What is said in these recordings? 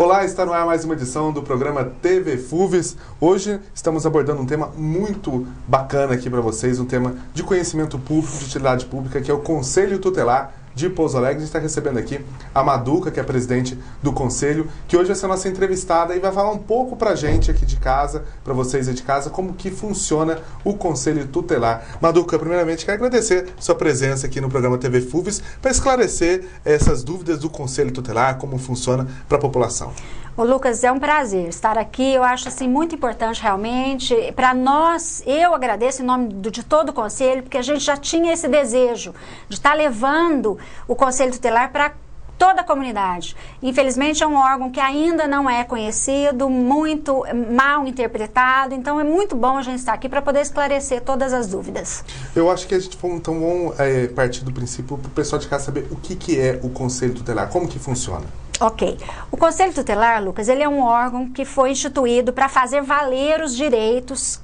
Olá, está no ar mais uma edição do programa TV FUVES. Hoje estamos abordando um tema muito bacana aqui para vocês, um tema de conhecimento público, de utilidade pública, que é o Conselho Tutelar de Pouso Alegre. A gente está recebendo aqui a Maduca, que é a presidente do Conselho, que hoje vai ser a nossa entrevistada e vai falar um pouco para a gente aqui de casa, para vocês aí de casa, como que funciona o Conselho Tutelar. Maduca, primeiramente, quero agradecer sua presença aqui no programa TV FUVES para esclarecer essas dúvidas do Conselho Tutelar, como funciona para a população. Ô Lucas, é um prazer estar aqui, eu acho assim muito importante realmente, para nós, eu agradeço em nome de todo o Conselho, porque a gente já tinha esse desejo de estar levando o Conselho Tutelar para toda a comunidade. Infelizmente é um órgão que ainda não é conhecido, muito mal interpretado, então é muito bom a gente estar aqui para poder esclarecer todas as dúvidas. Eu acho que a gente foi então bom partir do princípio para o pessoal de casa saber o que é o Conselho Tutelar, como que funciona. Ok. O Conselho Tutelar, Lucas, ele é um órgão que foi instituído para fazer valer os direitos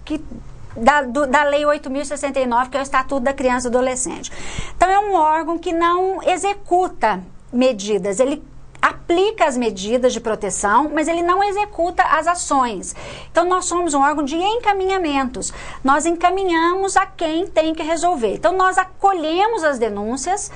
da Lei 8.069, que é o Estatuto da Criança e Adolescente. Então, é um órgão que não executa medidas, ele aplica as medidas de proteção, mas ele não executa as ações. Então, nós somos um órgão de encaminhamentos. Nós encaminhamos a quem tem que resolver. Então, nós acolhemos as denúncias,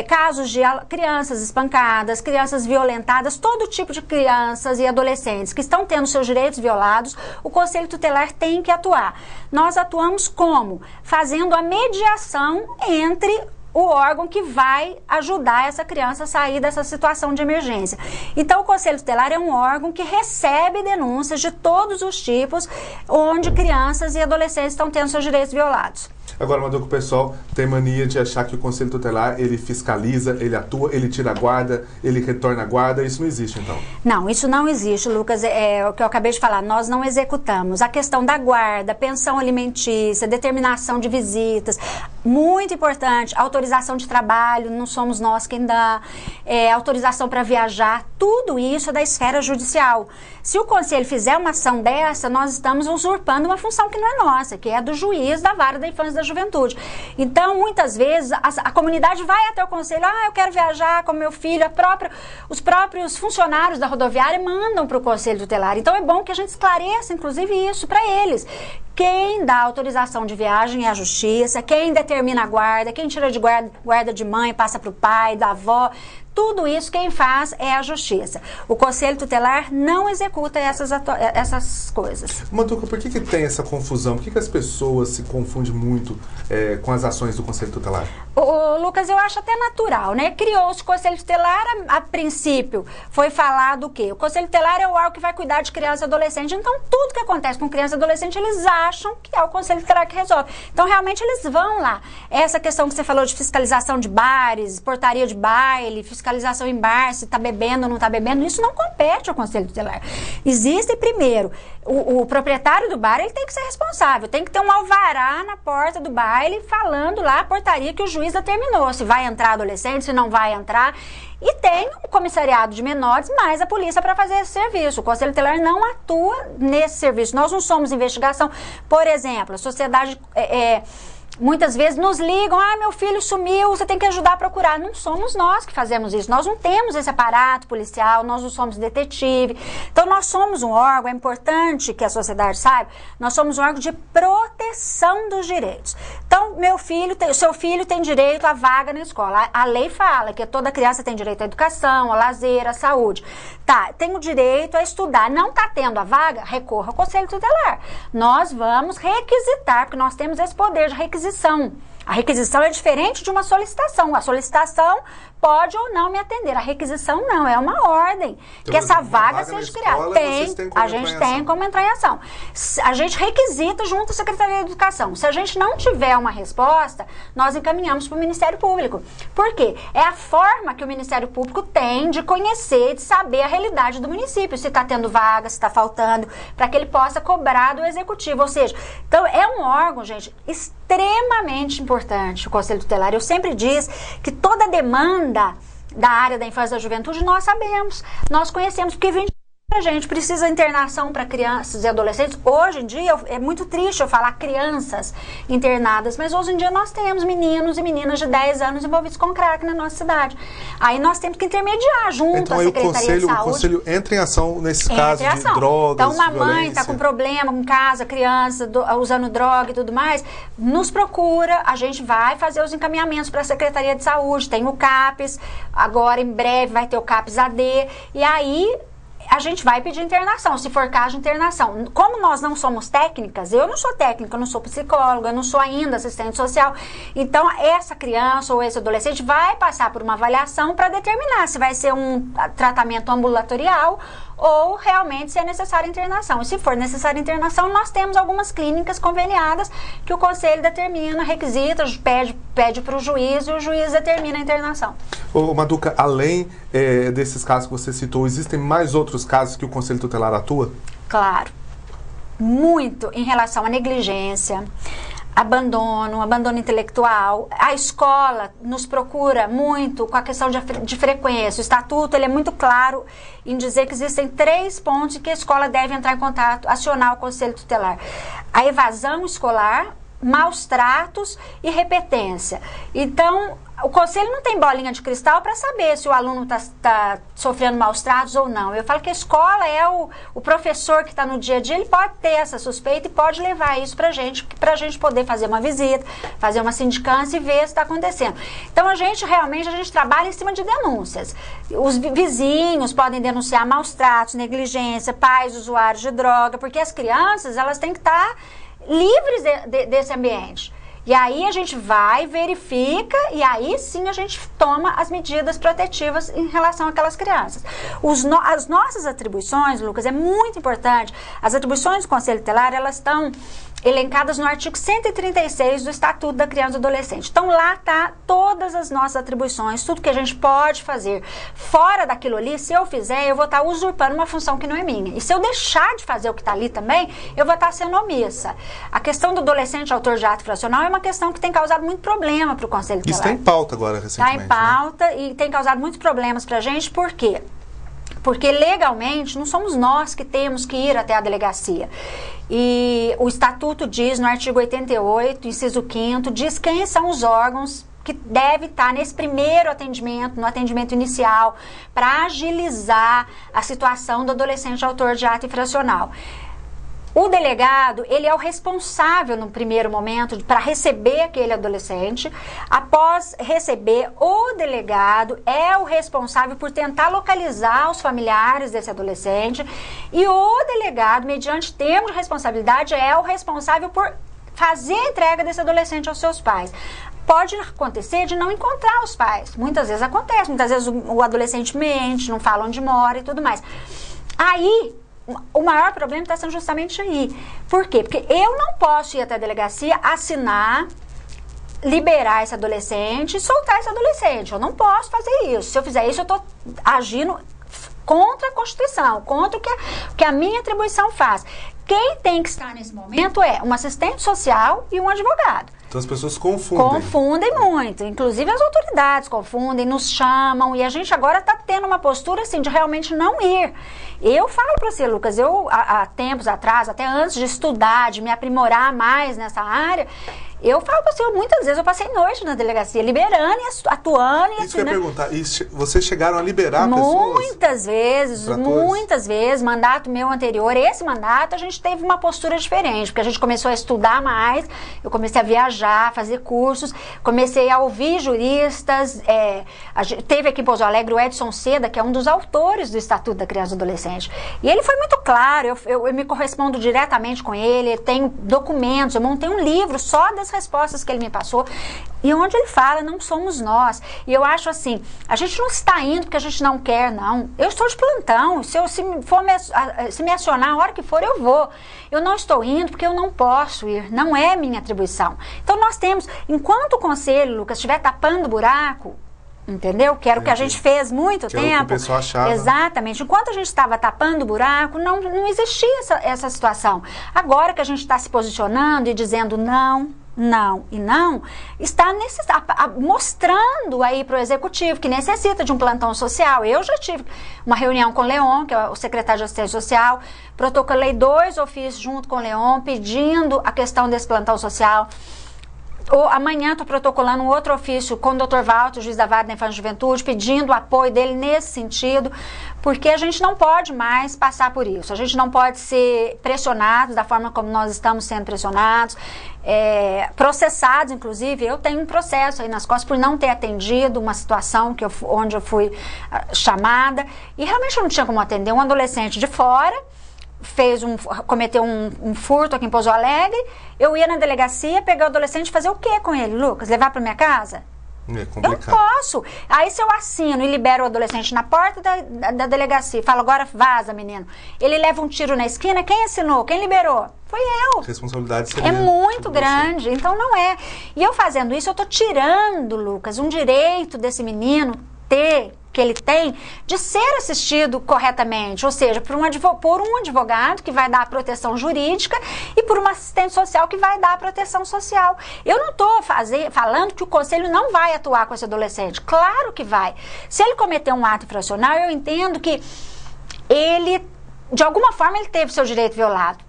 casos de crianças espancadas, crianças violentadas, todo tipo de crianças e adolescentes que estão tendo seus direitos violados, o Conselho Tutelar tem que atuar. Nós atuamos como? Fazendo a mediação entre o órgão que vai ajudar essa criança a sair dessa situação de emergência. Então, o Conselho Tutelar é um órgão que recebe denúncias de todos os tipos onde crianças e adolescentes estão tendo seus direitos violados. Agora, Maduca, o pessoal tem mania de achar que o Conselho Tutelar, ele fiscaliza, ele atua, ele tira a guarda, ele retorna a guarda. Isso não existe, então? Não, isso não existe, Lucas. É o que eu acabei de falar. Nós não executamos. A questão da guarda, pensão alimentícia, determinação de visitas, muito importante. Autorização de trabalho, não somos nós quem dá. Autorização para viajar, tudo isso é da esfera judicial. Se o Conselho fizer uma ação dessa, nós estamos usurpando uma função que não é nossa, que é do juiz da Vara da Infância e da Juventude. Então, muitas vezes, a comunidade vai até o Conselho, eu quero viajar com meu filho, os próprios funcionários da rodoviária mandam para o Conselho Tutelar. Então, é bom que a gente esclareça, inclusive, isso para eles. Quem dá autorização de viagem é a Justiça, quem determina a guarda, quem tira de guarda de mãe, passa para o pai, da avó. Tudo isso quem faz é a Justiça. O Conselho Tutelar não executa essas coisas. Maduca, por que tem essa confusão? Por que as pessoas se confundem muito com as ações do Conselho Tutelar? Lucas, eu acho até natural, né? Criou-se o Conselho Tutelar, a princípio foi falado o quê? O Conselho Tutelar é o órgão que vai cuidar de criança e adolescente. Então, tudo que acontece com criança e adolescente, eles acham que é o Conselho Tutelar que resolve. Então, realmente, eles vão lá. Essa questão que você falou de fiscalização de bares, portaria de baile, fiscalização em bar, se está bebendo ou não está bebendo, isso não compete ao Conselho Tutelar. Existe, primeiro, o proprietário do bar, ele tem que ser responsável, tem que ter um alvará na porta do baile falando lá a portaria que o juiz determinou, se vai entrar adolescente, se não vai entrar. E tem o comissariado de menores, mais a polícia para fazer esse serviço. O Conselho Tutelar não atua nesse serviço. Nós não somos investigação. Por exemplo, a sociedade muitas vezes nos ligam, meu filho sumiu, você tem que ajudar a procurar. Não somos nós que fazemos isso, nós não temos esse aparato policial, nós não somos detetive. Então, nós somos um órgão, é importante que a sociedade saiba, nós somos um órgão de proteção dos direitos. Então, seu filho tem direito à vaga na escola. A lei fala que toda criança tem direito à educação, ao lazer, à saúde. Tá, tem o direito a estudar. Não está tendo a vaga? Recorra ao Conselho Tutelar. Nós vamos requisitar, porque nós temos esse poder de requisição. A requisição é diferente de uma solicitação. A solicitação pode ou não me atender. A requisição não, é uma ordem. Então, que essa vaga seja criada. A gente tem como entrar em ação. A gente requisita junto à Secretaria de Educação. Se a gente não tiver uma resposta, nós encaminhamos para o Ministério Público. Por quê? É a forma que o Ministério Público tem de conhecer, de saber a realidade do município. Se está tendo vaga, se está faltando, para que ele possa cobrar do Executivo. Ou seja, então é um órgão, gente, extremamente importante, o Conselho Tutelar. Eu sempre disse que toda demanda da área da infância e da juventude nós sabemos, nós conhecemos, porque vem A gente precisa internação para crianças e adolescentes. Hoje em dia, é muito triste eu falar crianças internadas, mas hoje em dia nós temos meninos e meninas de 10 anos envolvidos com crack na nossa cidade. Aí nós temos que intermediar junto à Secretaria de Saúde. O Conselho entra em ação nesses casos de drogas, então, uma mãe está com problema em casa, criança usando droga e tudo mais, nos procura, a gente vai fazer os encaminhamentos para a Secretaria de Saúde. Tem o CAPES, agora em breve vai ter o CAPES AD, e aí a gente vai pedir internação, se for caso de internação. Como nós não somos técnicas, eu não sou técnica, eu não sou psicóloga, eu não sou ainda assistente social, então essa criança ou esse adolescente vai passar por uma avaliação para determinar se vai ser um tratamento ambulatorial ou realmente se é necessária internação. E se for necessária internação, nós temos algumas clínicas conveniadas que o Conselho determina, requisita, pede para o juiz e o juiz determina a internação. Ô, Maduca, além desses casos que você citou, existem mais outros casos que o Conselho Tutelar atua? Claro. Muito em relação à negligência, abandono intelectual. A escola nos procura muito com a questão de frequência. O estatuto ele é muito claro em dizer que existem 3 pontos em que a escola deve entrar em contato, acionar o Conselho Tutelar. A evasão escolar, maus tratos e repetência. Então, o Conselho não tem bolinha de cristal para saber se o aluno está sofrendo maus tratos ou não. Eu falo que a escola é o professor que está no dia a dia, ele pode ter essa suspeita e pode levar isso para a gente poder fazer uma visita, fazer uma sindicância e ver se está acontecendo. Então, a gente trabalha em cima de denúncias. Os vizinhos podem denunciar maus tratos, negligência, pais usuários de droga, porque as crianças, elas têm que estar livres desse ambiente. E aí a gente vai, verifica e aí sim a gente toma as medidas protetivas em relação àquelas crianças. As nossas atribuições, Lucas, é muito importante. As atribuições do Conselho Tutelar, elas estão elencadas no artigo 136 do Estatuto da Criança e do Adolescente. Então lá tá todas as nossas atribuições, tudo que a gente pode fazer. Fora daquilo ali, se eu fizer, eu vou estar usurpando uma função que não é minha. E se eu deixar de fazer o que está ali também, eu vou estar sendo omissa. A questão do adolescente autor de ato infracional é uma questão que tem causado muito problema para o Conselho Tutelar. Isso está em pauta agora, recentemente. Está em pauta, né? E tem causado muitos problemas para a gente, por quê? Porque legalmente não somos nós que temos que ir até a delegacia. E o Estatuto diz, no artigo 88, inciso 5º, diz quem são os órgãos que devem estar nesse primeiro atendimento, no atendimento inicial, para agilizar a situação do adolescente autor de ato infracional. O delegado, ele é o responsável no primeiro momento para receber aquele adolescente. Após receber, o delegado é o responsável por tentar localizar os familiares desse adolescente. E o delegado, mediante termo de responsabilidade, é o responsável por fazer a entrega desse adolescente aos seus pais. Pode acontecer de não encontrar os pais. Muitas vezes acontece, muitas vezes o adolescente mente, não fala onde mora e tudo mais. Aí o maior problema está sendo justamente aí. Por quê? Porque eu não posso ir até a delegacia, assinar, liberar esse adolescente e soltar esse adolescente. Eu não posso fazer isso. Se eu fizer isso, eu estou agindo contra a Constituição, contra o que a minha atribuição faz. Quem tem que estar nesse momento é um assistente social e um advogado. Então as pessoas confundem. Confundem muito. Inclusive as autoridades confundem, nos chamam. E a gente agora está tendo uma postura assim de realmente não ir. Eu falo para você, Lucas, há tempos atrás, até antes de estudar, de me aprimorar mais nessa área, eu falo para você, muitas vezes eu passei noite na delegacia, liberando e atuando. Isso que eu ia perguntar, e vocês chegaram a liberar pessoas? Muitas vezes, mandato meu anterior, esse mandato, a gente teve uma postura diferente, porque a gente começou a estudar mais, eu comecei a viajar, fazer cursos, comecei a ouvir juristas, teve aqui em Pouso Alegre o Edson Seda, que é um dos autores do Estatuto da Criança e do Adolescente, e ele foi muito claro, eu me correspondo diretamente com ele, tenho documentos, eu montei um livro só das respostas que ele me passou, e onde ele fala, não somos nós. E eu acho assim, a gente não está indo porque a gente não quer, não. Eu estou de plantão, se me acionar a hora que for, eu vou. Eu não estou indo porque eu não posso ir, não é minha atribuição. Então nós temos, enquanto o Conselho, Lucas, estiver tapando buraco, entendeu? Que era o que a gente fez muito tempo. Era o que o pessoal achava. Exatamente. Enquanto a gente estava tapando o buraco, não existia essa situação. Agora que a gente está se posicionando e dizendo não não e não, está mostrando aí para o executivo que necessita de um plantão social. Eu já tive uma reunião com o Leon, que é o secretário de Assistência Social, protocolei 2 ofícios junto com o Leon, pedindo a questão desse plantão social. Amanhã estou protocolando um outro ofício com o Dr. Walter, juiz da Vara da Infância e Juventude, pedindo o apoio dele nesse sentido, porque a gente não pode mais passar por isso. A gente não pode ser pressionados da forma como nós estamos sendo pressionados, processados, inclusive. Eu tenho um processo aí nas costas por não ter atendido uma situação onde eu fui chamada, e realmente eu não tinha como atender um adolescente de fora, cometeu um furto aqui em Pouso Alegre. Eu ia na delegacia, pegar o adolescente e fazer o que com ele, Lucas? Levar para minha casa? É complicado. Eu posso. Aí se eu assino e libero o adolescente na porta da delegacia, falo, agora vaza, menino. Ele leva um tiro na esquina, quem assinou? Quem liberou? Foi eu. A responsabilidade seria é muito grande, então não é. E eu fazendo isso, eu estou tirando, Lucas, um direito desse menino que ele tem de ser assistido corretamente, ou seja, por um advogado que vai dar a proteção jurídica e por uma assistente social que vai dar a proteção social. Eu não estou falando que o conselho não vai atuar com esse adolescente. Claro que vai. Se ele cometer um ato infracional, eu entendo que ele, de alguma forma, ele teve seu direito violado.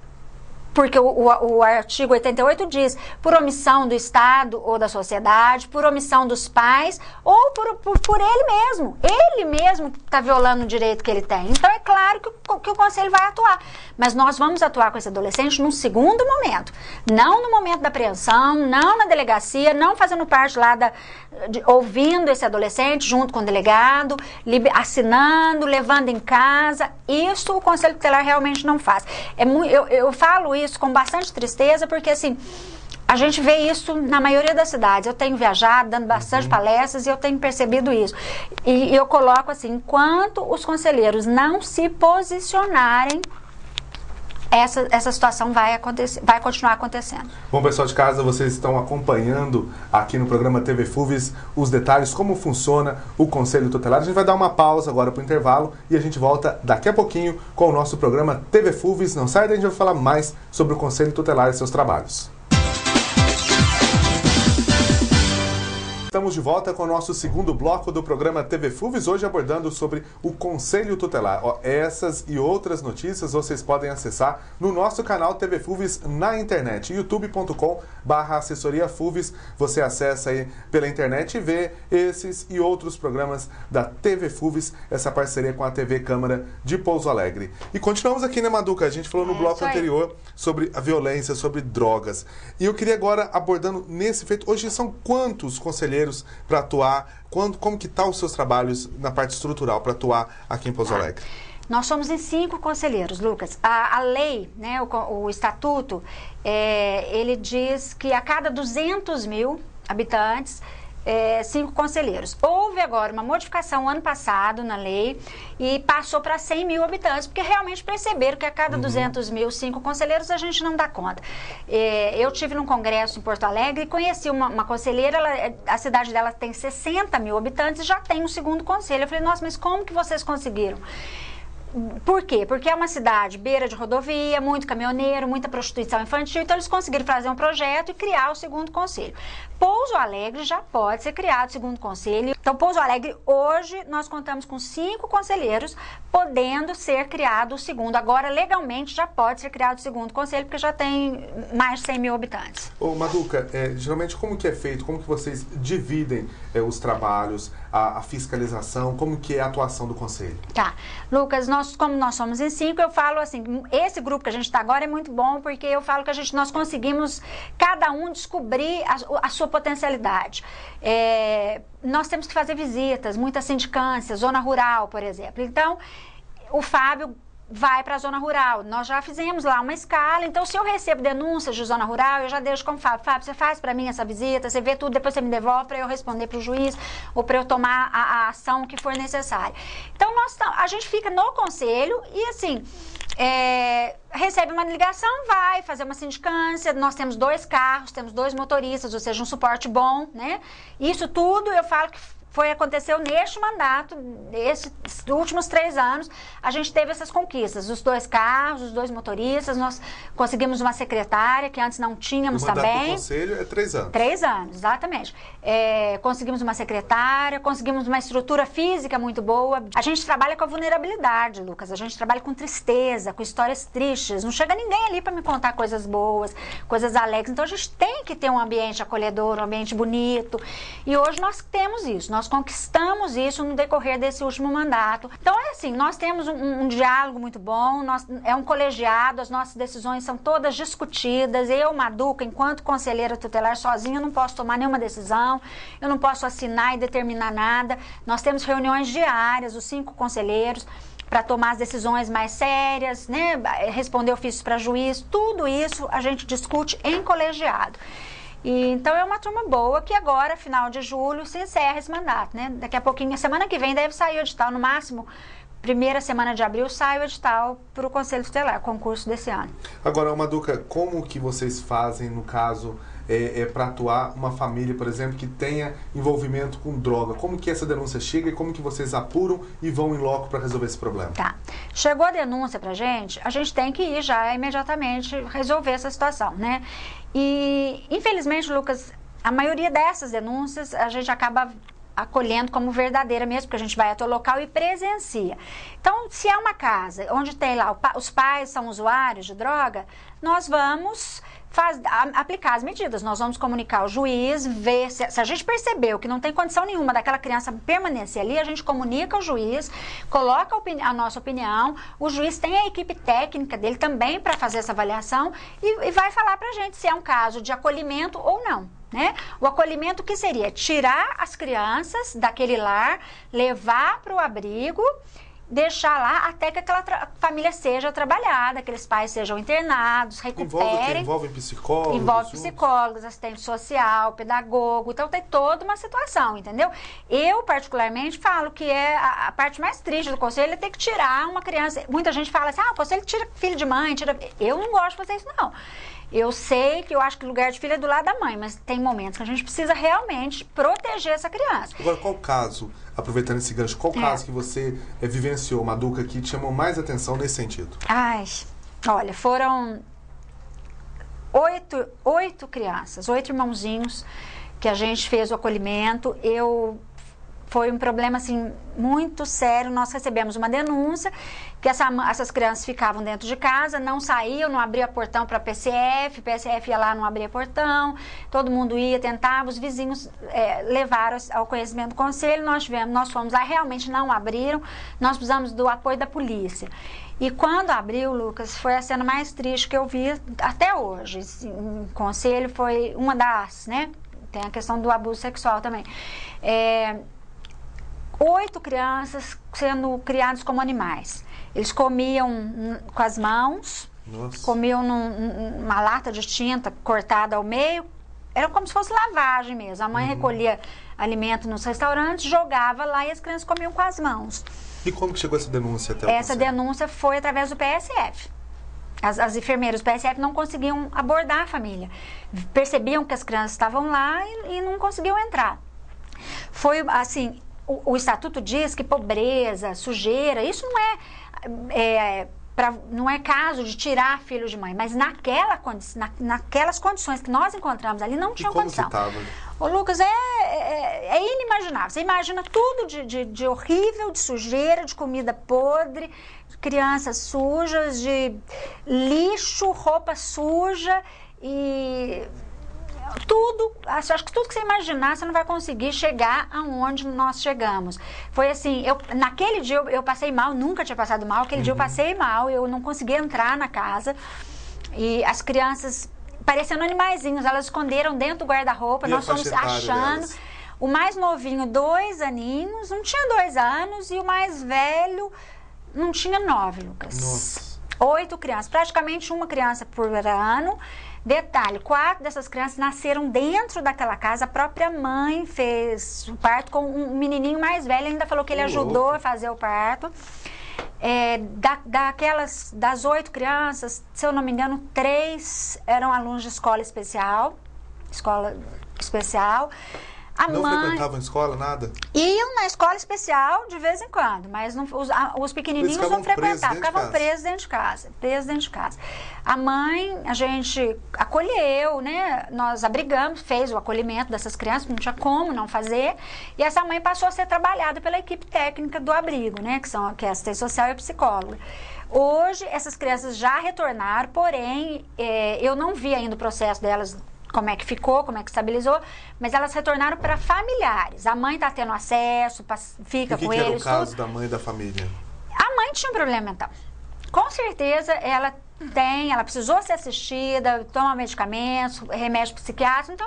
Porque o artigo 88 diz, por omissão do Estado ou da sociedade, por omissão dos pais ou por ele mesmo. Ele mesmo está violando o direito que ele tem. Então é claro que o conselho vai atuar. Mas nós vamos atuar com esse adolescente num segundo momento. Não no momento da apreensão, não na delegacia, não fazendo parte lá ouvindo esse adolescente junto com o delegado, assinando, levando em casa. Isso o Conselho Tutelar realmente não faz. Eu falo isso com bastante tristeza, porque assim, a gente vê isso na maioria das cidades. Eu tenho viajado, dando bastante palestras, e eu tenho percebido isso. E eu coloco assim, enquanto os conselheiros não se posicionarem, essa situação vai continuar acontecendo. Bom, pessoal de casa, vocês estão acompanhando aqui no programa TV FUVES os detalhes, como funciona o Conselho Tutelar. A gente vai dar uma pausa agora para o intervalo e a gente volta daqui a pouquinho com o nosso programa TV FUVES. Não sai daí, a gente vai falar mais sobre o Conselho Tutelar e seus trabalhos. Estamos de volta com o nosso segundo bloco do programa TV FUVES, hoje abordando sobre o Conselho Tutelar. Essas e outras notícias vocês podem acessar no nosso canal TV FUVES na internet, youtube.com/assessoria FUVES. Você acessa aí pela internet e vê esses e outros programas da TV FUVES, essa parceria com a TV Câmara de Pouso Alegre. E continuamos aqui, né, Maduca? A gente falou no bloco anterior sobre a violência, sobre drogas. E eu queria agora, abordando nesse feito, hoje são quantos conselheiros para atuar, como que estão os seus trabalhos na parte estrutural para atuar aqui em Pouso Alegre? Nós somos em 5 conselheiros, Lucas. A lei, né, o estatuto, ele diz que a cada 200 mil habitantes, 5 conselheiros. Houve agora uma modificação ano passado na lei e passou para 100 mil habitantes, porque realmente perceberam que a cada 200 mil, 5 conselheiros, a gente não dá conta. Eu tive num congresso em Porto Alegre e conheci uma conselheira, a cidade dela tem 60 mil habitantes e já tem um segundo conselho. Eu falei, nossa, mas como que vocês conseguiram? Por quê? Porque é uma cidade beira de rodovia, muito caminhoneiro, muita prostituição infantil, então eles conseguiram fazer um projeto e criar o segundo conselho. Pouso Alegre já pode ser criado o segundo conselho. Então, Pouso Alegre, hoje, nós contamos com 5 conselheiros, podendo ser criado o segundo. Agora, legalmente, já pode ser criado o segundo conselho, porque já tem mais de 100 mil habitantes. Ô, Maduca, geralmente como que é feito? Como que vocês dividem os trabalhos, a fiscalização? Como que é a atuação do conselho? Tá. Lucas, como nós somos em 5, eu falo assim, esse grupo que a gente está agora é muito bom, porque eu falo que nós conseguimos, cada um, descobrir a sua potencialidade. Nós temos que fazer visitas, muita sindicância, zona rural, por exemplo. Então, o Fábio vai para a zona rural. Nós já fizemos lá uma escala, então se eu recebo denúncias de zona rural, eu já deixo como Fábio, você faz para mim essa visita, você vê tudo, depois você me devolve para eu responder para o juiz ou para eu tomar a ação que for necessária. Então, a gente fica no conselho e assim, recebe uma ligação, vai fazer uma sindicância, nós temos 2 carros, temos 2 motoristas, ou seja, um suporte bom, né? Isso tudo eu falo que aconteceu neste mandato, esses últimos 3 anos, a gente teve essas conquistas, os 2 carros, os 2 motoristas, nós conseguimos uma secretária, que antes não tínhamos também. O mandato do conselho é 3 anos. 3 anos, exatamente. Conseguimos uma secretária, conseguimos uma estrutura física muito boa. A gente trabalha com a vulnerabilidade, Lucas, a gente trabalha com tristeza, com histórias tristes, não chega ninguém ali para me contar coisas boas, coisas alegres, então a gente tem que ter um ambiente acolhedor, um ambiente bonito, e hoje nós temos isso, nós conquistamos isso no decorrer desse último mandato. Então é assim, nós temos um diálogo muito bom, é um colegiado, as nossas decisões são todas discutidas. Eu, Maduca, enquanto conselheira tutelar sozinha, eu não posso tomar nenhuma decisão, eu não posso assinar e determinar nada. Nós temos reuniões diárias, os 5 conselheiros, para tomar as decisões mais sérias, né? Responder ofícios para juiz, tudo isso a gente discute em colegiado. Então é uma turma boa que agora, final de julho, se encerra esse mandato, né? Daqui a pouquinho, semana que vem deve sair o edital, no máximo, primeira semana de abril sai o edital para o Conselho Tutelar, concurso desse ano. Agora, Maduca, como que vocês fazem, no caso, para atuar uma família, por exemplo, que tenha envolvimento com droga? Como que essa denúncia chega e como que vocês apuram e vão em loco para resolver esse problema? Tá. Chegou a denúncia pra gente, a gente tem que ir já imediatamente resolver essa situação, né? E, infelizmente, Lucas, a maioria dessas denúncias a gente acaba acolhendo como verdadeira mesmo, porque a gente vai até o local e presencia. Então, se é uma casa onde tem lá, os pais são usuários de droga, nós vamos aplicar as medidas, nós vamos comunicar ao juiz, ver se a gente percebeu que não tem condição nenhuma daquela criança permanecer ali, a gente comunica ao juiz, coloca a nossa opinião, o juiz tem a equipe técnica dele também para fazer essa avaliação e vai falar pra gente se é um caso de acolhimento ou não. Né? O acolhimento que seria tirar as crianças daquele lar, levar para o abrigo, deixar lá até que aquela família seja trabalhada, aqueles pais sejam internados, recuperem. Envolve psicólogos? Envolve psicólogos, assistente social, pedagogo, então tem toda uma situação, entendeu? Eu, particularmente, falo que é a parte mais triste do conselho é ter que tirar uma criança. Muita gente fala assim, o conselho tira filho de mãe, tira... Eu não gosto de fazer isso, não. Eu sei que eu acho que o lugar de filho é do lado da mãe, mas tem momentos que a gente precisa realmente proteger essa criança. Agora, qual caso, aproveitando esse gancho, qual caso que você vivenciou, Maduca, que te chamou mais atenção nesse sentido? Olha, foram 8 crianças, 8 irmãozinhos que a gente fez o acolhimento. Foi um problema, assim, muito sério. Nós recebemos uma denúncia que essas crianças ficavam dentro de casa, não saíam, não abria portão para PSF ia lá, não abria portão, todo mundo ia, tentava, os vizinhos levaram ao conhecimento do conselho, nós fomos lá, realmente não abriram, nós precisamos do apoio da polícia. E quando abriu, Lucas, foi a cena mais triste que eu vi até hoje. O conselho foi uma das, né? Tem a questão do abuso sexual também. 8 crianças sendo criadas como animais. Eles comiam com as mãos, comiam numa lata de tinta cortada ao meio. Era como se fosse lavagem mesmo. A mãe recolhia alimento nos restaurantes, jogava lá e as crianças comiam com as mãos. E como que chegou essa denúncia até o Essa denúncia foi através do PSF. As enfermeiras do PSF não conseguiam abordar a família. Percebiam que as crianças estavam lá e não conseguiam entrar. Foi assim... O estatuto diz que pobreza, sujeira, isso não é caso de tirar filho de mãe, mas naquelas condições que nós encontramos ali não tinha condição. Que tava? Ô, Lucas, é inimaginável. Você imagina tudo de horrível, de sujeira, de comida podre, de crianças sujas, de lixo, roupa suja e... tudo, acho que tudo que você imaginar, você não vai conseguir chegar aonde nós chegamos. Foi assim, naquele dia eu passei mal, nunca tinha passado mal, aquele dia eu passei mal, eu não conseguia entrar na casa, e as crianças, parecendo animaizinhos, elas esconderam dentro do guarda-roupa, nós fomos achando. Delas? O mais novinho, 2 aninhos, não tinha 2 anos, e o mais velho não tinha 9, Lucas. Nossa. 8 crianças, praticamente uma criança por ano. Detalhe, 4 dessas crianças nasceram dentro daquela casa, a própria mãe fez o parto com um menininho mais velho, ainda falou que ele ajudou a fazer o parto. Das 8 crianças, se eu não me engano, 3 eram alunos de escola especial. Não frequentavam escola, nada? Iam na escola especial de vez em quando, mas os pequenininhos não frequentavam, ficavam presos dentro de casa. A mãe, a gente acolheu, né? Nós abrigamos, fez o acolhimento dessas crianças, não tinha como não fazer, e essa mãe passou a ser trabalhada pela equipe técnica do abrigo, né? Que é a assistente social e a psicóloga. Hoje, essas crianças já retornaram, porém, eu não vi ainda o processo delas, como é que ficou, como é que estabilizou, mas elas retornaram para familiares. A mãe está tendo acesso, fica com eles. O que era o caso da mãe e da família? A mãe tinha um problema mental. Com certeza ela precisou ser assistida, toma medicamentos, remédio psiquiátrico, então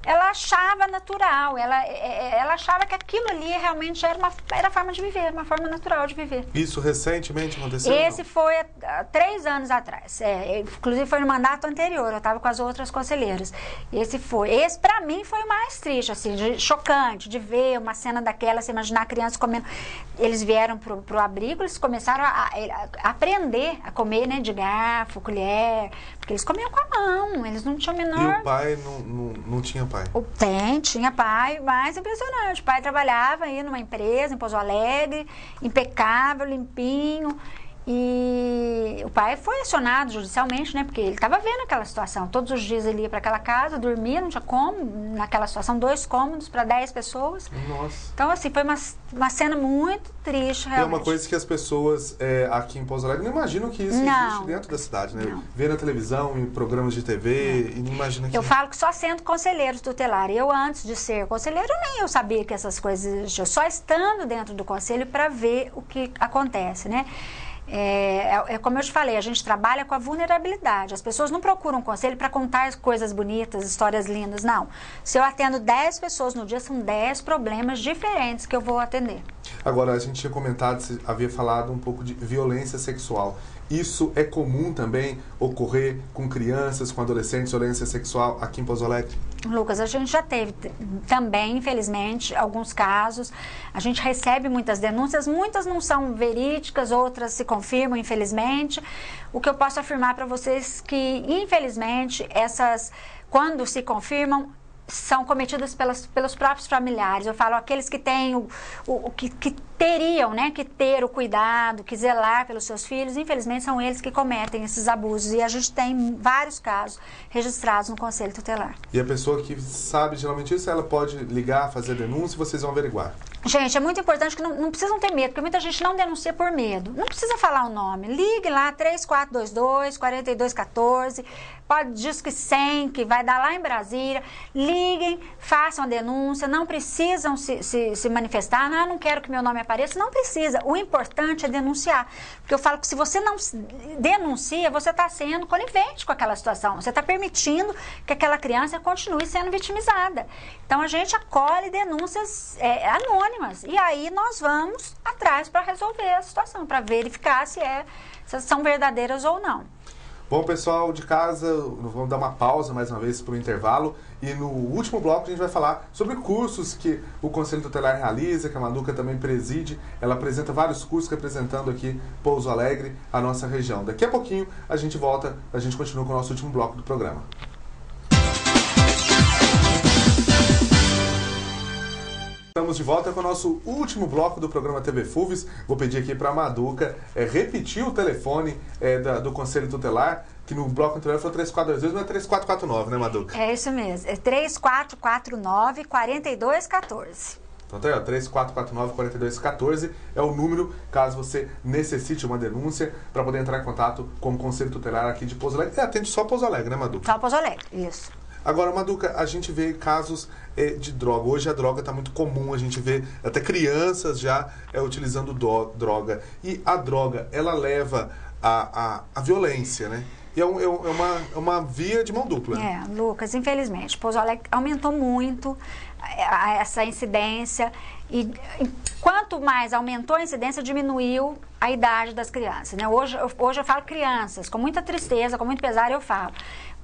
ela achava natural, ela achava que aquilo ali realmente era forma de viver, uma forma natural de viver. Isso recentemente aconteceu? Esse foi há 3 anos atrás, inclusive foi no mandato anterior, eu estava com as outras conselheiras. Esse para mim foi o mais triste, assim, chocante, de ver uma cena daquela, você imaginar crianças comendo. Eles vieram pro abrigo, eles começram a aprender a comer, né, de garfo, colher, porque eles comiam com a mão, eles não tinham menor... E o pai não tinha pai? Tinha pai, mas impressionante. O pai trabalhava aí numa empresa em Pouso Alegre, impecável, limpinho. E o pai foi acionado judicialmente, né? Porque ele estava vendo aquela situação. Todos os dias ele ia para aquela casa, dormia, não tinha como. Naquela situação, 2 cômodos para 10 pessoas. Nossa. Então, assim, foi uma cena muito triste, realmente. É uma coisa que as pessoas aqui em Pouso Alegre não imaginam que isso existe dentro da cidade, né? Não. Vê na televisão, em programas de TV e não imagina que... Eu falo que só sendo conselheiro tutelar. Eu, antes de ser conselheiro, nem eu sabia que essas coisas existiam. Só estando dentro do conselho para ver o que acontece, né? Como eu te falei, a gente trabalha com a vulnerabilidade. As pessoas não procuram conselho para contar coisas bonitas, histórias lindas, não. Se eu atendo 10 pessoas no dia, são 10 problemas diferentes que eu vou atender. Agora, a gente tinha comentado, você havia falado um pouco de violência sexual. Isso é comum também ocorrer com crianças, com adolescentes, violência sexual aqui em Pouso Alegre? Lucas, a gente já teve também, infelizmente, alguns casos. A gente recebe muitas denúncias, muitas não são verídicas, outras se confirmam, infelizmente. O que eu posso afirmar para vocês é que, infelizmente, quando se confirmam, são cometidas pelos próprios familiares. Eu falo aqueles que têm que teriam, né, que ter o cuidado, que zelar pelos seus filhos, infelizmente são eles que cometem esses abusos, e a gente tem vários casos registrados no Conselho Tutelar. E a pessoa que sabe geralmente isso, ela pode ligar, fazer denúncia e vocês vão averiguar? Gente, é muito importante que não precisam ter medo, porque muita gente não denuncia por medo. Não precisa falar o nome. Ligue lá, 3422-4214, diz que 100, que vai dar lá em Brasília. Liguem, façam a denúncia, não precisam se manifestar. Não quero que meu nome apareça. Não precisa. O importante é denunciar. Porque eu falo que se você não denuncia, você está sendo conivente com aquela situação. Você está permitindo que aquela criança continue sendo vitimizada. Então, a gente acolhe denúncias anônimas. E aí nós vamos atrás para resolver a situação, para verificar se são verdadeiras ou não. Bom, pessoal de casa, vamos dar uma pausa mais uma vez para o intervalo. E no último bloco a gente vai falar sobre cursos que o Conselho Tutelar realiza, que a Maduca também preside. Ela apresenta vários cursos representando aqui Pouso Alegre, a nossa região. Daqui a pouquinho a gente volta, a gente continua com o nosso último bloco do programa. Estamos de volta com o nosso último bloco do programa TV FUVES. Vou pedir aqui para a Maduca repetir o telefone do Conselho Tutelar, que no bloco anterior foi 3422, mas é 3449, né, Maduca? É isso mesmo, é 3449-4214. Então tá aí, ó, 3449-4214 é o número, caso você necessite uma denúncia, para poder entrar em contato com o Conselho Tutelar aqui de Pouso Alegre. Atende só Pouso Alegre, né, Maduca? Só Pouso Alegre, isso. Agora, Maduca, a gente vê casos de droga. Hoje a droga está muito comum, a gente vê até crianças já utilizando droga. E a droga, ela leva à violência, né? E é uma via de mão dupla. Lucas, infelizmente, Pouso Alegre aumentou muito essa incidência, e quanto mais aumentou a incidência, diminuiu a idade das crianças, né? Hoje eu falo crianças, com muita tristeza, com muito pesar eu falo.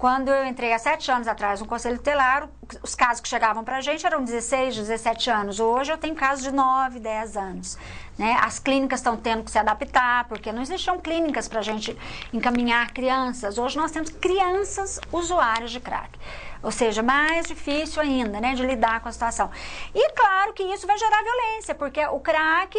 Quando eu entrei há 7 anos atrás no Conselho Tutelar, os casos que chegavam para a gente eram 16, 17 anos. Hoje eu tenho casos de 9, 10 anos. Né? As clínicas estão tendo que se adaptar, porque não existiam clínicas para a gente encaminhar crianças. Hoje nós temos crianças usuárias de crack. Ou seja, mais difícil ainda, né, de lidar com a situação. E claro que isso vai gerar violência, porque o crack,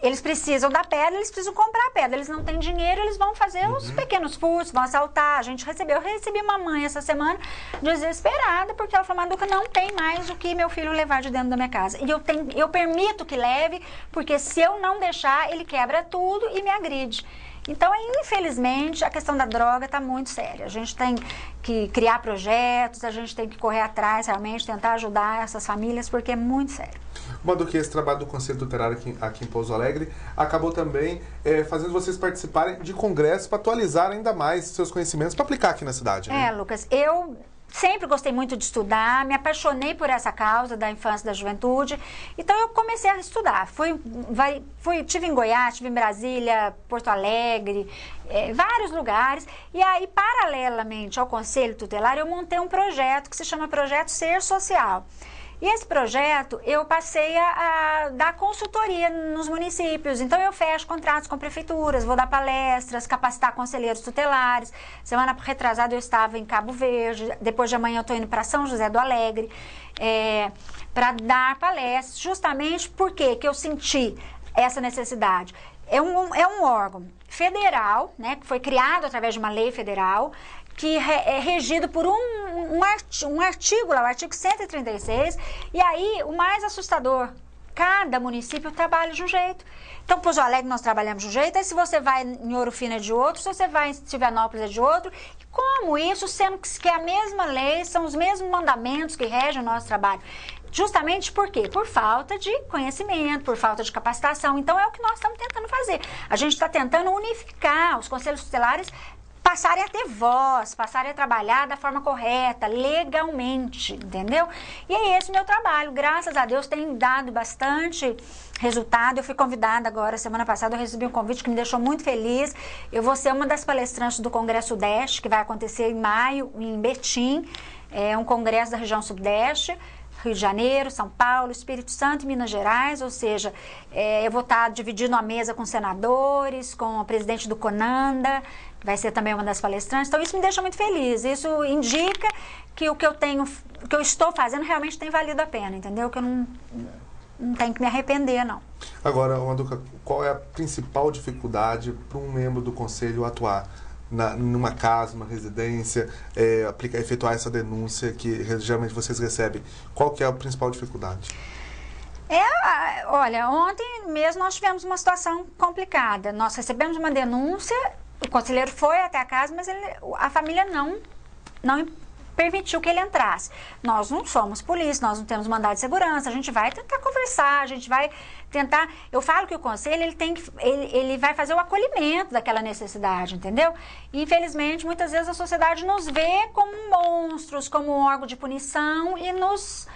eles precisam da pedra, eles precisam comprar a pedra. Eles não têm dinheiro, eles vão fazer os pequenos furtos, vão assaltar. Eu recebi uma mãe essa semana desesperada, porque ela falou: Maduca, não tem mais o que meu filho levar de dentro da minha casa. E eu permito que leve, porque se eu não deixar, ele quebra tudo e me agride. Então, infelizmente, a questão da droga está muito séria. A gente tem que criar projetos, a gente tem que correr atrás, realmente, tentar ajudar essas famílias, porque é muito sério. Maduca, esse trabalho do Conselho Tutelar aqui em Pouso Alegre acabou também fazendo vocês participarem de congressos para atualizar ainda mais seus conhecimentos para aplicar aqui na cidade, né? Lucas, eu sempre gostei muito de estudar, me apaixonei por essa causa da infância e da juventude, então eu comecei a estudar. Tive em Goiás, tive em Brasília, Porto Alegre, vários lugares, e aí, paralelamente ao Conselho Tutelar, eu montei um projeto que se chama Projeto Ser Social. E esse projeto, eu passei a dar consultoria nos municípios. Então, eu fecho contratos com prefeituras, vou dar palestras, capacitar conselheiros tutelares. Semana retrasada, eu estava em Cabo Verde. Depois de amanhã, eu estou indo para São José do Alegre para dar palestras. Justamente porque que eu senti essa necessidade. É um órgão federal, né, que foi criado através de uma lei federal, que é regido por um artigo lá, o artigo 136, e aí o mais assustador, cada município trabalha de um jeito. Então, Pouso Alegre nós trabalhamos de um jeito, aí se você vai em Ouro Fino é de outro, se você vai em Silvianópolis é de outro. E como isso, sendo que é a mesma lei, são os mesmos mandamentos que regem o nosso trabalho? Justamente por quê? Por falta de conhecimento, por falta de capacitação. Então, é o que nós estamos tentando fazer. A gente está tentando unificar os conselhos tutelares, passarem a ter voz, passarem a trabalhar da forma correta, legalmente, entendeu? E é esse o meu trabalho. Graças a Deus tem dado bastante resultado. Eu fui convidada agora, semana passada, eu recebi um convite que me deixou muito feliz. Eu vou ser uma das palestrantes do Congresso Sudeste, que vai acontecer em maio, em Betim. É um congresso da região Sudeste, Rio de Janeiro, São Paulo, Espírito Santo e Minas Gerais, ou seja, eu vou estar dividindo a mesa com senadores, com o presidente do CONANDA, vai ser também uma das palestrantes. Então, isso me deixa muito feliz. Isso indica que o que eu estou fazendo realmente tem valido a pena, entendeu? Que eu não tenho que me arrepender, não. Agora, Maduca, qual é a principal dificuldade para um membro do Conselho atuar numa casa, numa residência, efetuar essa denúncia que geralmente vocês recebem? Qual que é a principal dificuldade? Olha, ontem mesmo nós tivemos uma situação complicada. Nós recebemos uma denúncia, o conselheiro foi até a casa, mas a família não permitiu que ele entrasse. Nós não somos polícia, nós não temos mandado de segurança, a gente vai tentar conversar, a gente vai tentar... Eu falo que o conselho, ele vai fazer o acolhimento daquela necessidade, entendeu? E, infelizmente, muitas vezes a sociedade nos vê como monstros, como um órgão de punição e nos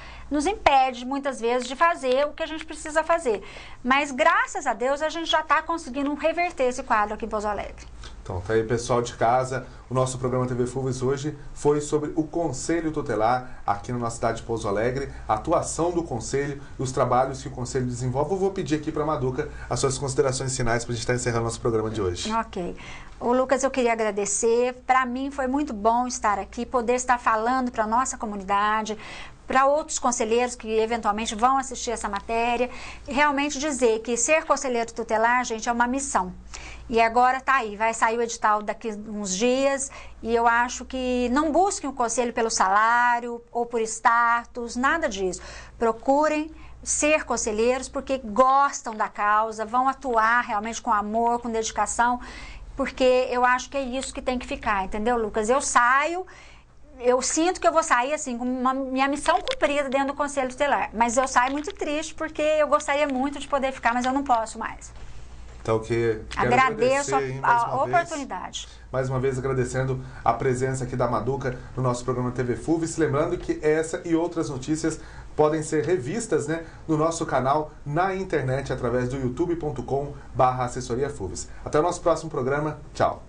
impede, muitas vezes, de fazer o que a gente precisa fazer. Mas, graças a Deus, a gente já está conseguindo reverter esse quadro aqui em Pouso Alegre. Então, tá aí, pessoal de casa. O nosso programa TV Fulves hoje foi sobre o Conselho Tutelar aqui na nossa cidade de Pouso Alegre, a atuação do Conselho e os trabalhos que o Conselho desenvolve. Eu vou pedir aqui para a Maduca as suas considerações finais para a gente estar encerrando nosso programa de hoje. Ok. O Lucas, eu queria agradecer. Para mim foi muito bom estar aqui, poder estar falando para a nossa comunidade, para outros conselheiros que eventualmente vão assistir essa matéria, e realmente dizer que ser conselheiro tutelar, gente, é uma missão. E agora tá aí, vai sair o edital daqui uns dias, e eu acho que não busquem o conselho pelo salário ou por status, nada disso. Procurem ser conselheiros porque gostam da causa, vão atuar realmente com amor, com dedicação, porque eu acho que é isso que tem que ficar, entendeu, Lucas? Eu sinto que eu vou sair assim, com minha missão cumprida dentro do Conselho Tutelar. Mas eu saio muito triste, porque eu gostaria muito de poder ficar, mas eu não posso mais. Então, agradeço a oportunidade. Mais uma vez, agradecendo a presença aqui da Maduca no nosso programa TV Fulves. Lembrando que essa e outras notícias podem ser revistas, né, no nosso canal na internet, através do youtube.com/assessoria Fulves. Até o nosso próximo programa. Tchau.